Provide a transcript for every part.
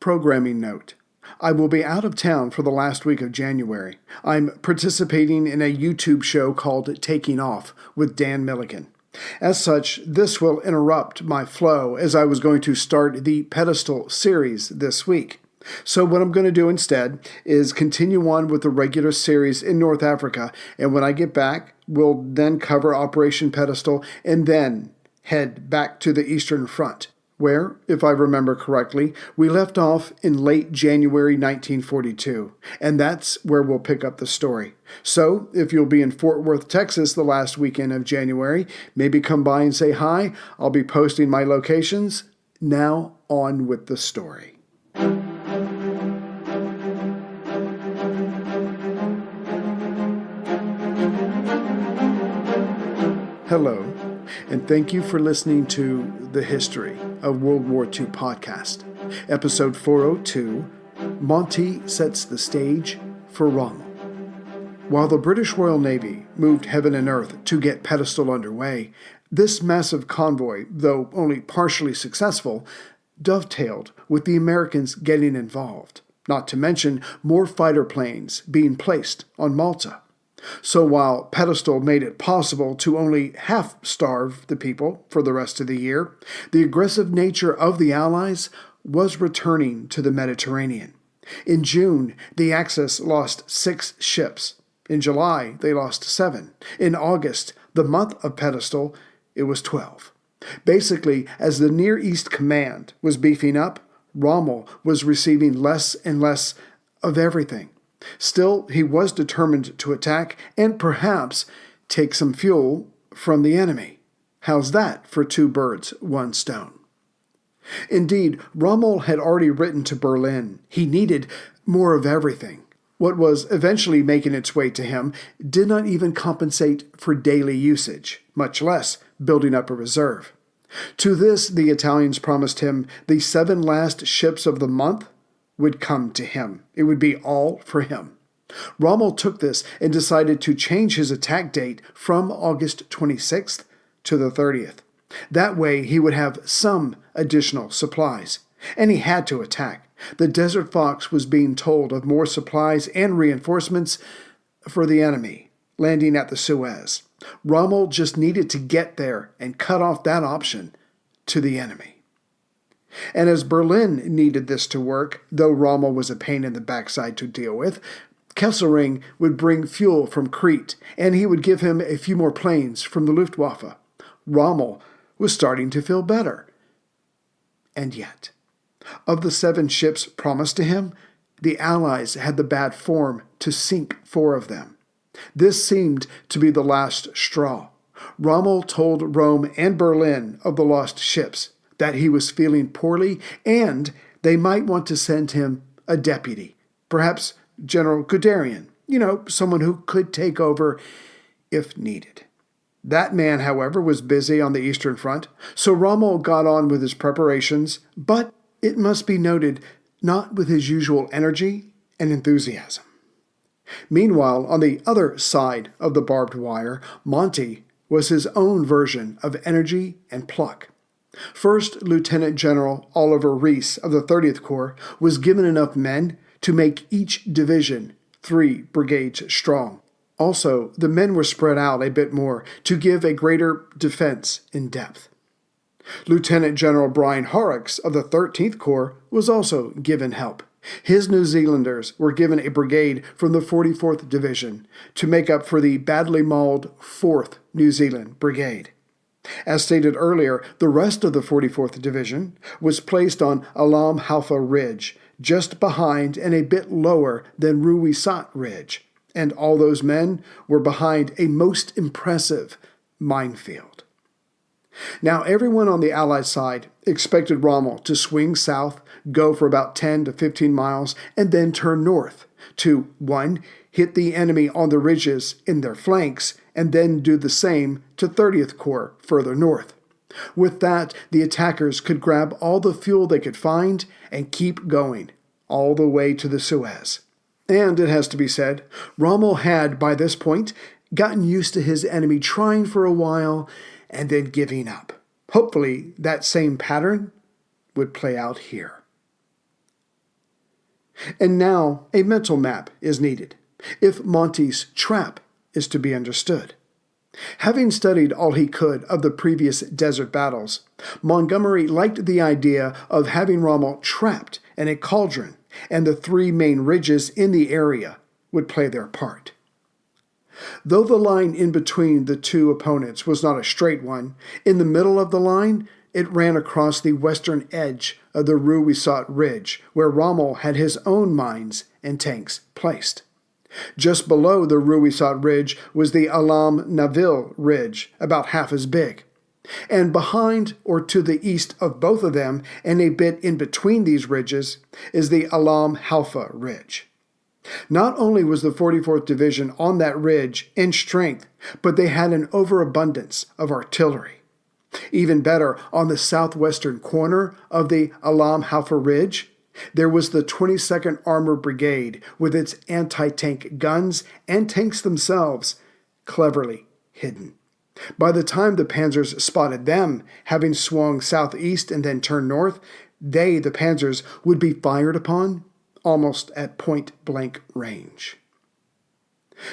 Programming note. I will be out of town for the last week of January. I'm participating in a YouTube show called Taking Off with Dan Milligan. As such, this will interrupt my flow as I was going to start the Pedestal series this week. So what I'm going to do instead is continue on with the regular series in North Africa, and when I get back, we'll then cover Operation Pedestal and then head back to the Eastern Front, where, if I remember correctly, we left off in late January 1942, and that's where we'll pick up the story. So, if you'll be in Fort Worth, Texas the last weekend of January, maybe come by and say hi. I'll be posting my locations. Now, on with the story. Hello, and thank you for listening to The History of World War II podcast, episode 402, Monty Sets the Stage for Rommel. While the British Royal Navy moved heaven and earth to get Pedestal underway, this massive convoy, though only partially successful, dovetailed with the Americans getting involved, not to mention more fighter planes being placed on Malta. So while Pedestal made it possible to only half-starve the people for the rest of the year, the aggressive nature of the Allies was returning to the Mediterranean. In June, the Axis lost 6 ships. In July, they lost 7. In August, the month of Pedestal, it was 12. Basically, as the Near East Command was beefing up, Rommel was receiving less and less of everything. Still, he was determined to attack and perhaps take some fuel from the enemy. How's that for 2 birds, 1 stone? Indeed, Rommel had already written to Berlin. He needed more of everything. What was eventually making its way to him did not even compensate for daily usage, much less building up a reserve. To this, the Italians promised him the 7 last ships of the month would come to him. It would be all for him. Rommel took this and decided to change his attack date from August 26th to the 30th. That way he would have some additional supplies. And he had to attack. The Desert Fox was being told of more supplies and reinforcements for the enemy, landing at the Suez. Rommel just needed to get there and cut off that option to the enemy. And as Berlin needed this to work, though Rommel was a pain in the backside to deal with, Kesselring would bring fuel from Crete, and he would give him a few more planes from the Luftwaffe. Rommel was starting to feel better. And yet, of the 7 ships promised to him, the Allies had the bad form to sink 4 of them. This seemed to be the last straw. Rommel told Rome and Berlin of the lost ships, that he was feeling poorly, and they might want to send him a deputy, perhaps General Guderian, someone who could take over if needed. That man, however, was busy on the Eastern Front, so Rommel got on with his preparations, but it must be noted, not with his usual energy and enthusiasm. Meanwhile, on the other side of the barbed wire, Monty was his own version of energy and pluck. First Lieutenant General Oliver Reese of the 30th Corps was given enough men to make each division 3 brigades strong. Also, the men were spread out a bit more to give a greater defense in depth. Lieutenant General Brian Horrocks of the 13th Corps was also given help. His New Zealanders were given a brigade from the 44th Division to make up for the badly mauled 4th New Zealand Brigade. As stated earlier, the rest of the 44th Division was placed on Alam Halfa Ridge, just behind and a bit lower than Ruwisat Ridge, and all those men were behind a most impressive minefield. Now, everyone on the Allied side expected Rommel to swing south, go for about 10 to 15 miles, and then turn north to 1. Hit the enemy on the ridges in their flanks, and then do the same to 30th Corps further north. With that, the attackers could grab all the fuel they could find and keep going, all the way to the Suez. And it has to be said, Rommel had, by this point, gotten used to his enemy trying for a while and then giving up. Hopefully, that same pattern would play out here. And now a mental map is needed, if Monty's trap is to be understood. Having studied all he could of the previous desert battles, Montgomery liked the idea of having Rommel trapped in a cauldron, and the three main ridges in the area would play their part. Though the line in between the two opponents was not a straight one, in the middle of the line it ran across the western edge of the Ruissault Ridge, where Rommel had his own mines and tanks placed. Just below the Ruissault Ridge was the Alam-Naville Ridge, about half as big. And behind or to the east of both of them, and a bit in between these ridges, is the Alam-Halfa Ridge. Not only was the 44th Division on that ridge in strength, but they had an overabundance of artillery. Even better, on the southwestern corner of the Alam-Halfa Ridge, there was the 22nd Armored Brigade with its anti-tank guns and tanks themselves cleverly hidden. By the time the panzers spotted them, having swung southeast and then turned north, they, the panzers, would be fired upon almost at point-blank range.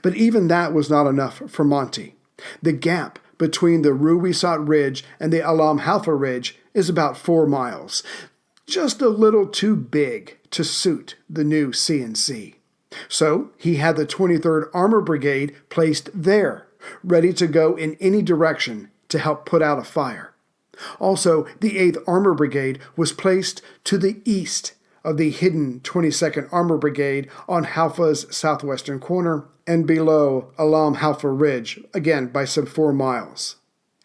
But even that was not enough for Monty. The gap between the Ruissault Ridge and the Alam-Halfa Ridge is about 4 miles, just a little too big to suit the new CNC. So he had the 23rd Armored Brigade placed there, ready to go in any direction to help put out a fire. Also, the 8th Armored Brigade was placed to the east of the hidden 22nd Armored Brigade on Halfa's southwestern corner and below Alam-Halfa Ridge, again by some 4 miles.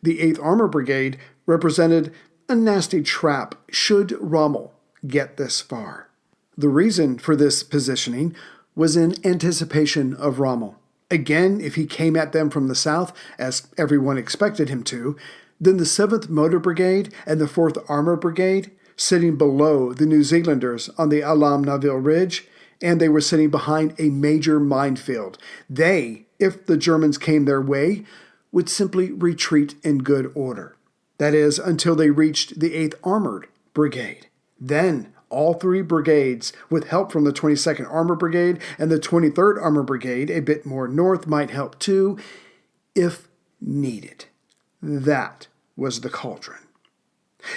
The 8th Armored Brigade represented a nasty trap should Rommel get this far. The reason for this positioning was in anticipation of Rommel. Again, if he came at them from the south, as everyone expected him to, then the 7th Motor Brigade and the 4th Armored Brigade, sitting below the New Zealanders on the Alam-Naville Ridge, and they were sitting behind a major minefield. They, if the Germans came their way, would simply retreat in good order. That is, until they reached the 8th Armored Brigade. Then, all 3 brigades, with help from the 22nd Armored Brigade and the 23rd Armored Brigade, a bit more north, might help too, if needed. That was the cauldron.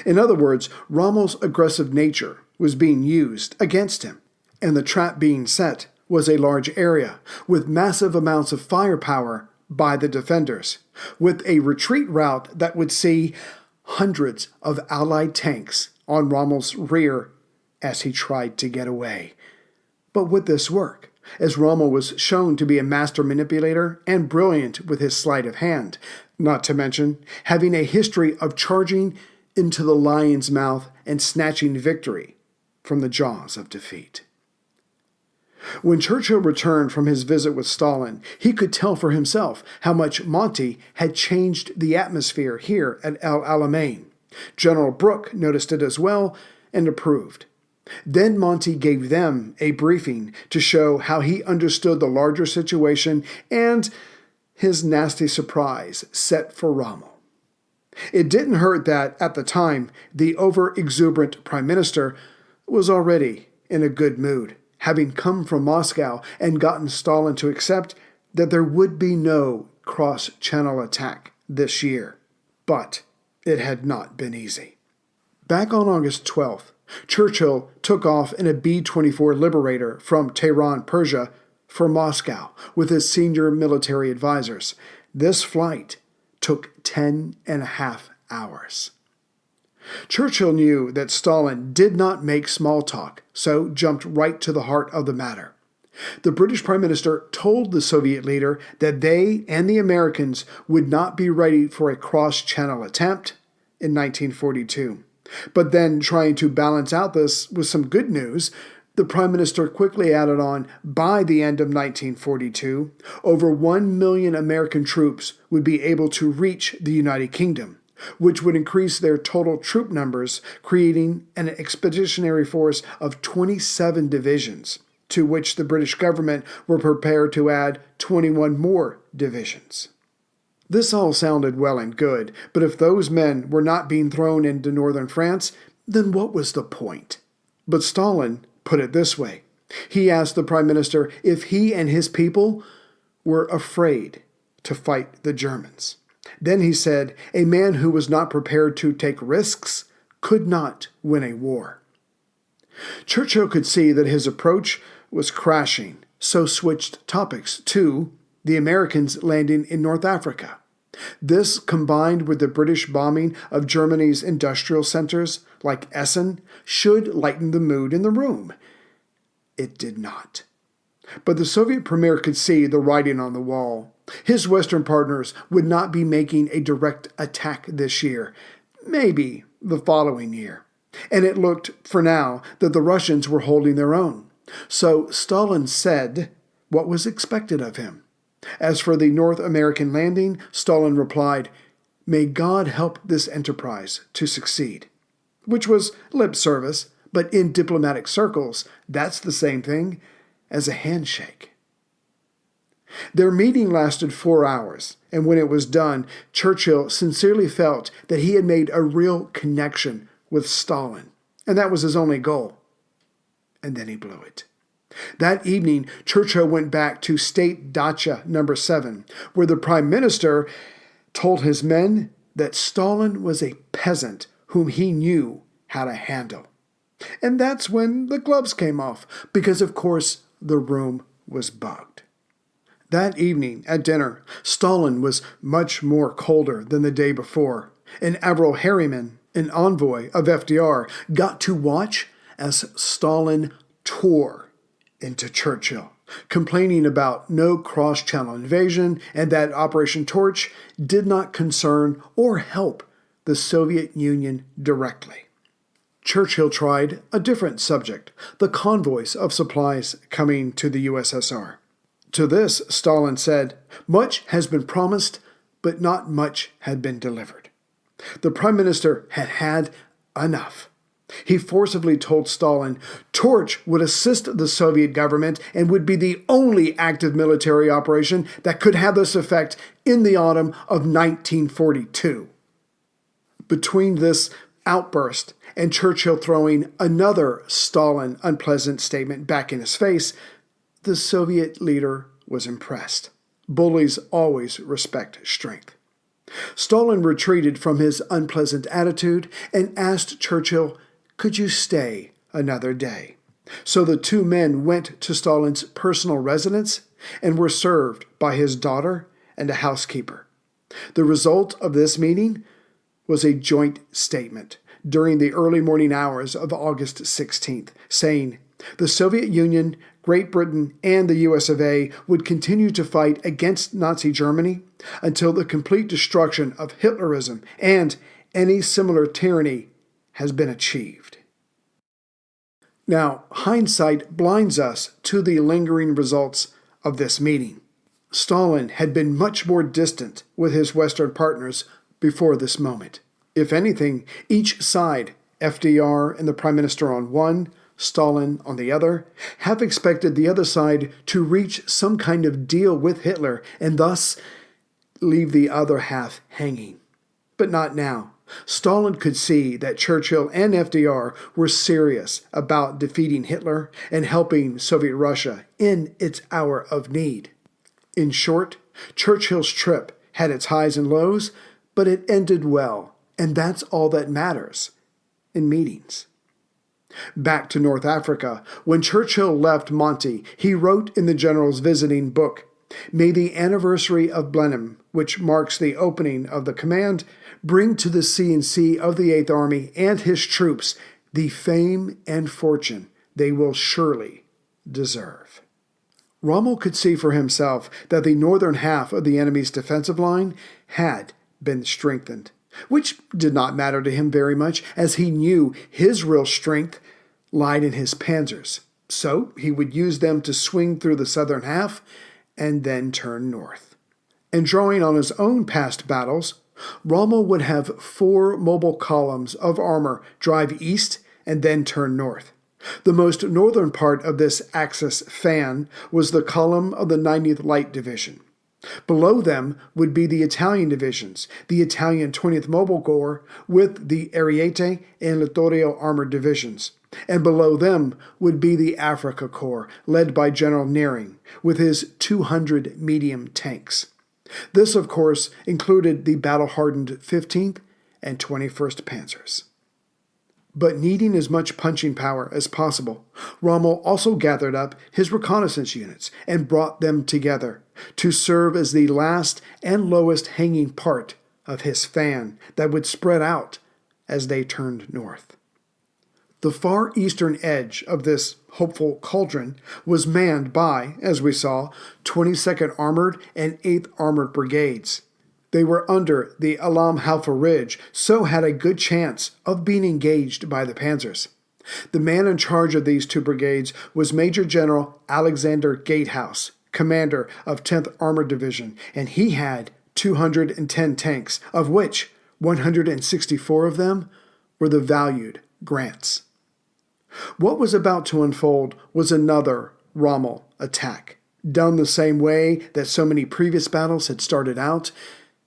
In other words, Rommel's aggressive nature was being used against him, and the trap being set was a large area, with massive amounts of firepower by the defenders, with a retreat route that would see hundreds of Allied tanks on Rommel's rear as he tried to get away. But would this work, as Rommel was shown to be a master manipulator and brilliant with his sleight of hand, not to mention having a history of charging into the lion's mouth and snatching victory from the jaws of defeat? When Churchill returned from his visit with Stalin, he could tell for himself how much Monty had changed the atmosphere here at El Alamein. General Brooke noticed it as well and approved. Then Monty gave them a briefing to show how he understood the larger situation and his nasty surprise set for Rommel. It didn't hurt that, at the time, the over-exuberant prime minister was already in a good mood, having come from Moscow and gotten Stalin to accept that there would be no cross-channel attack this year. But it had not been easy. Back on August 12th, Churchill took off in a B-24 Liberator from Tehran, Persia, for Moscow with his senior military advisors. This flight took 10.5 hours. Churchill knew that Stalin did not make small talk, so jumped right to the heart of the matter. The British Prime Minister told the Soviet leader that they and the Americans would not be ready for a cross-channel attempt in 1942. But then, trying to balance out this with some good news, the Prime Minister quickly added on, by the end of 1942, over 1 million American troops would be able to reach the United Kingdom, which would increase their total troop numbers, creating an expeditionary force of 27 divisions, to which the British government were prepared to add 21 more divisions. This all sounded well and good, but if those men were not being thrown into northern France, then what was the point? But Stalin put it this way: He asked the prime minister if he and his people were afraid to fight the Germans. Then he said, a man who was not prepared to take risks could not win a war. Churchill could see that his approach was crashing, so switched topics to the Americans landing in North Africa. This, combined with the British bombing of Germany's industrial centers like Essen, should lighten the mood in the room. It did not. But the Soviet premier could see the writing on the wall. His Western partners would not be making a direct attack this year, maybe the following year. And it looked, for now, that the Russians were holding their own. So Stalin said what was expected of him. As for the North American landing, Stalin replied, "May God help this enterprise to succeed," which was lip service, but in diplomatic circles, that's the same thing as a handshake. Their meeting lasted 4 hours, and when it was done, Churchill sincerely felt that he had made a real connection with Stalin, and that was his only goal. And then he blew it. That evening, Churchill went back to State Dacha number 7, where the prime minister told his men that Stalin was a peasant whom he knew how to handle. And that's when the gloves came off, because of course the room was bugged. That evening at dinner, Stalin was much more colder than the day before, and Averell Harriman, an envoy of FDR, got to watch as Stalin tore into Churchill, complaining about no cross-channel invasion and that Operation Torch did not concern or help the Soviet Union directly. Churchill tried a different subject, the convoys of supplies coming to the USSR. To this, Stalin said, "Much has been promised, but not much had been delivered." The prime minister had had enough. He forcibly told Stalin Torch would assist the Soviet government and would be the only active military operation that could have this effect in the autumn of 1942. Between this outburst and Churchill throwing another Stalin unpleasant statement back in his face, the Soviet leader was impressed. Bullies always respect strength. Stalin retreated from his unpleasant attitude and asked Churchill, "Could you stay another day?" So the two men went to Stalin's personal residence and were served by his daughter and a housekeeper. The result of this meeting was a joint statement during the early morning hours of August 16th, saying, "The Soviet Union, Great Britain, and the US of A would continue to fight against Nazi Germany until the complete destruction of Hitlerism and any similar tyranny has been achieved." Now, hindsight blinds us to the lingering results of this meeting. Stalin had been much more distant with his Western partners before this moment. If anything, each side, FDR and the Prime Minister on one, Stalin on the other, have expected the other side to reach some kind of deal with Hitler and thus leave the other half hanging. But not now. Stalin could see that Churchill and FDR were serious about defeating Hitler and helping Soviet Russia in its hour of need. In short, Churchill's trip had its highs and lows, but it ended well. And that's all that matters in meetings. Back to North Africa, when Churchill left Monty, he wrote in the general's visiting book, "May the anniversary of Blenheim, which marks the opening of the command, bring to the C&C of the Eighth Army and his troops the fame and fortune they will surely deserve." Rommel could see for himself that the northern half of the enemy's defensive line had been strengthened, which did not matter to him very much, as he knew his real strength lied in his panzers. So he would use them to swing through the southern half and then turn north. And drawing on his own past battles, Rommel would have 4 mobile columns of armor drive east and then turn north. The most northern part of this axis fan was the column of the 90th Light Division. Below them would be the Italian divisions, the Italian 20th Mobile Corps with the Ariete and Littorio armored divisions. And below them would be the Africa Corps, led by General Nearing, with his 200 medium tanks. This, of course, included the battle-hardened 15th and 21st Panzers. But needing as much punching power as possible, Rommel also gathered up his reconnaissance units and brought them together to serve as the last and lowest hanging part of his fan that would spread out as they turned north. The far eastern edge of this hopeful cauldron was manned by, as we saw, 22nd Armored and 8th Armored Brigades. They were under the Alam Halfa Ridge, so had a good chance of being engaged by the Panzers. The man in charge of these two brigades was Major General Alexander Gatehouse, commander of 10th Armored Division, and he had 210 tanks, of which 164 of them were the valued Grants. What was about to unfold was another Rommel attack, done the same way that so many previous battles had started out.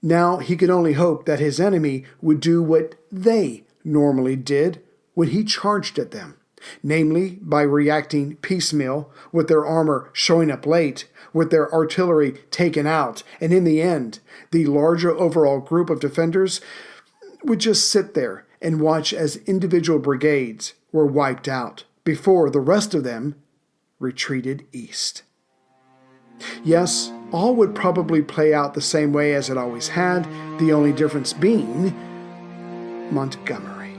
Now he could only hope that his enemy would do what they normally did when he charged at them, namely by reacting piecemeal, with their armor showing up late, with their artillery taken out, and in the end, the larger overall group of defenders would just sit there and watch as individual brigades were wiped out before the rest of them retreated east. Yes, all would probably play out the same way as it always had, the only difference being Montgomery.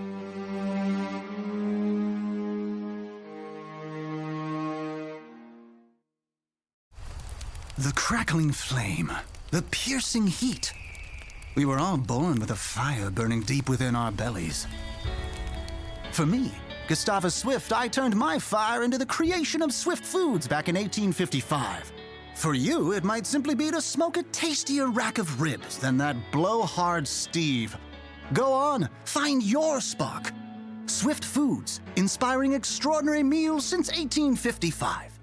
The crackling flame, the piercing heat. We were all born with a fire burning deep within our bellies. For me, Gustavus Swift, I turned my fire into the creation of Swift Foods back in 1855. For you, it might simply be to smoke a tastier rack of ribs than that blowhard Steve. Go on, find your spark. Swift Foods, inspiring extraordinary meals since 1855.